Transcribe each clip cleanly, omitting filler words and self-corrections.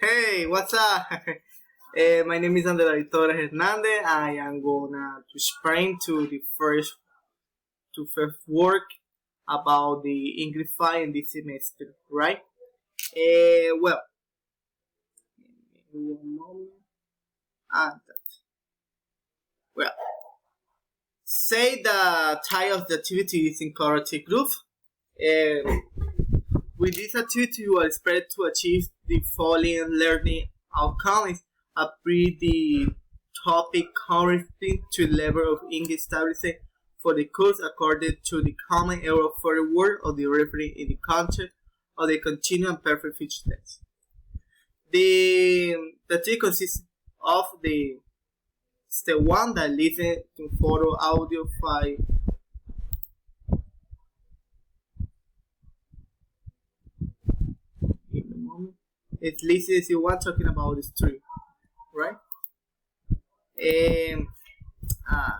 Hey, what's up? My name is Andrea Victoria Hernandez. I am gonna to explain to first work about the English file in this semester, right? Well, one moment. Well, say the title of the activity is in karate group. Uh, with this activity, you are expected to achieve the following learning outcomes: apply the topic corresponding to level of English established for the course according to the common error for the word of the referee in the context of the continuous and perfect future tense. The activity consists of the step one that listen to photo audio file. In a moment. It listens you one talking about the street, right? Um, uh,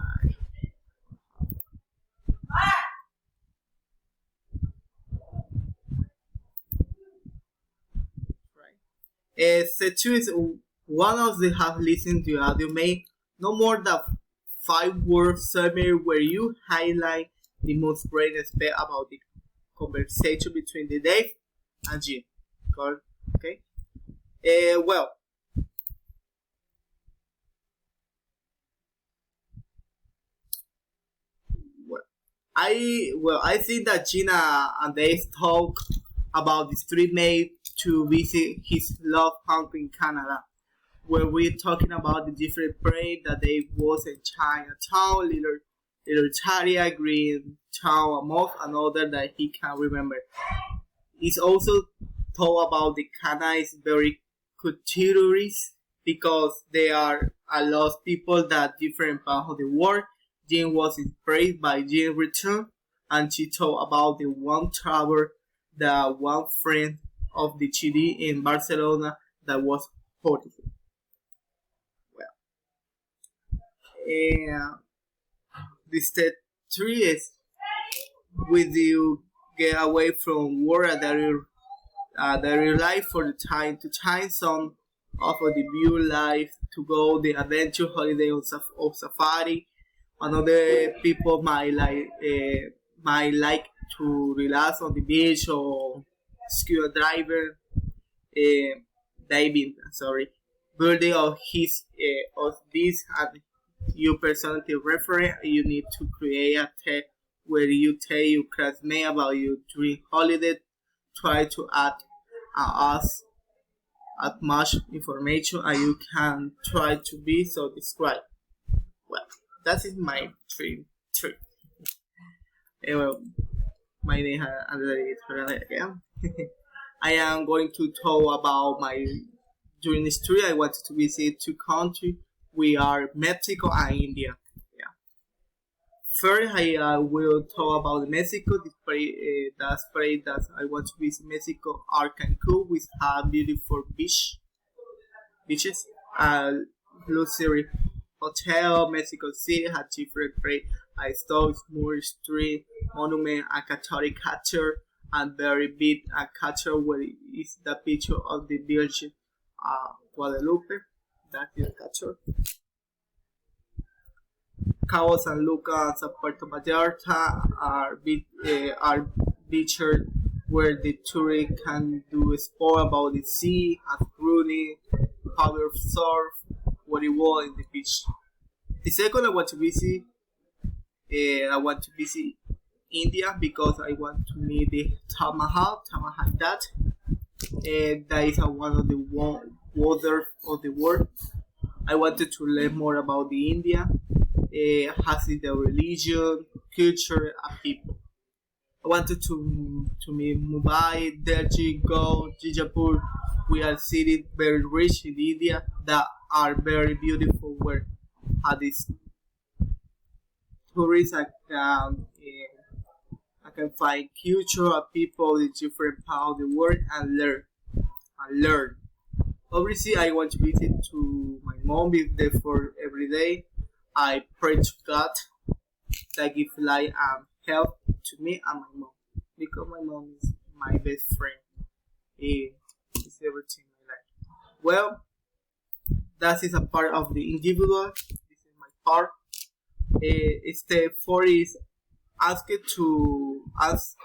right. Step two is one of the have listened to audio may no more than 5 word summary where you highlight the most great aspect about the conversation between the Dave and Jim. Okay. Well, well, I think that Gina and Dave talk about the street mate to visit his love home in Canada, where we're talking about the different parade that they was in Chinatown, little Italia, Green Town, among another that he can remember. It's also told about the Canada is very culturist because there are a lot of people that different parts of the world. Jean was inspired by Jean Return, and she told about the one travel, the one friend of the Chile in Barcelona that was horrible. Well, and the step three is with you get away from work that real life for the time to time some offer the view life to go the adventure holiday of safari. Another people might like to relax on the beach or scuba driver, uh, diving. Sorry, building of his of this and your personality reference. You need to create a text where you tell your classmate about your dream holiday. Try to add us as much information as you can try to be so described. Well, that is my dream trip. Well, my name is Andrea Torres again. I am going to talk about my during this trip. I wanted to visit two countries. We are Mexico and India. Yeah. First, I will talk about Mexico. The place that I want to visit Mexico are Cancun, which have beautiful beaches, luxury hotel. Mexico City has different place. I saw more street monument and Catholic culture and very big culture where is the picture of the Virgin Guadalupe. That is culture. Cabo San Lucas and Puerto Vallarta are beaches where the tourist can do sport about the sea, and cruising, power surf, what you want in the beach. The second I want to visit India because I want to meet the Taj Mahal that is one of the wonders of the world. I wanted to learn more about the India, has the religion, culture, and people. I wanted to meet Mumbai, Delhi, Goa, Jaipur. We are cities very rich in India that are very beautiful. Where had this tourists I can find culture of people in different parts of the world and learn. Obviously, I want to visit to my mom. Be there for every day. I pray to God that give life and help to me and my mom because my mom is my best friend. It's everything in my life. Well, that is a part of the individual. This is my part. Step 4 is asked to ask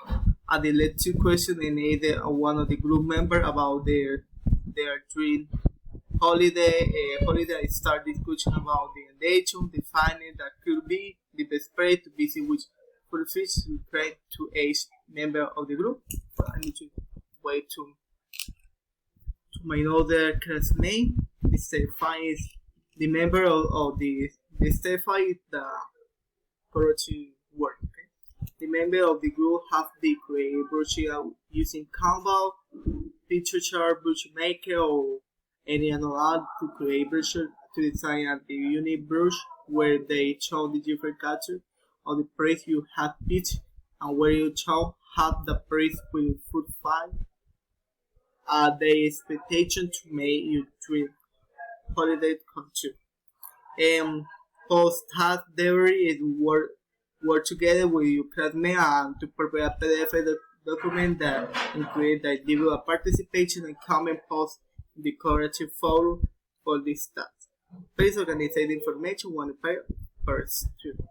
a lecture question in either one of the group member about their dream holiday. Holiday start discussion about the engagement, defining that could be the best place to visit which fulfills required to each member of the group. I need to wait to my other classmate. The step 5 is the member of the step 5 is the corrective work. Okay? The member of the group have the create brochure using Canva, picture chart, brush maker, or any another to create brochure to design a unique brush where they show the different culture of the price you have pitched and where you show how the price will fulfill the expectation to make your dream holiday come true. Post-task delivery is work together with your classmate and to prepare a PDF document that includes the individual participation and comment post in the corrective forum for this task. Please organize the information one per student.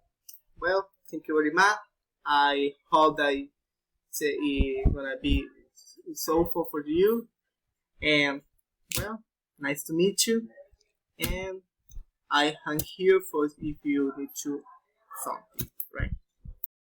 Well, thank you very much. I hope that it's gonna be so far for you. And well, nice to meet you. And I am here for if you need to something, right?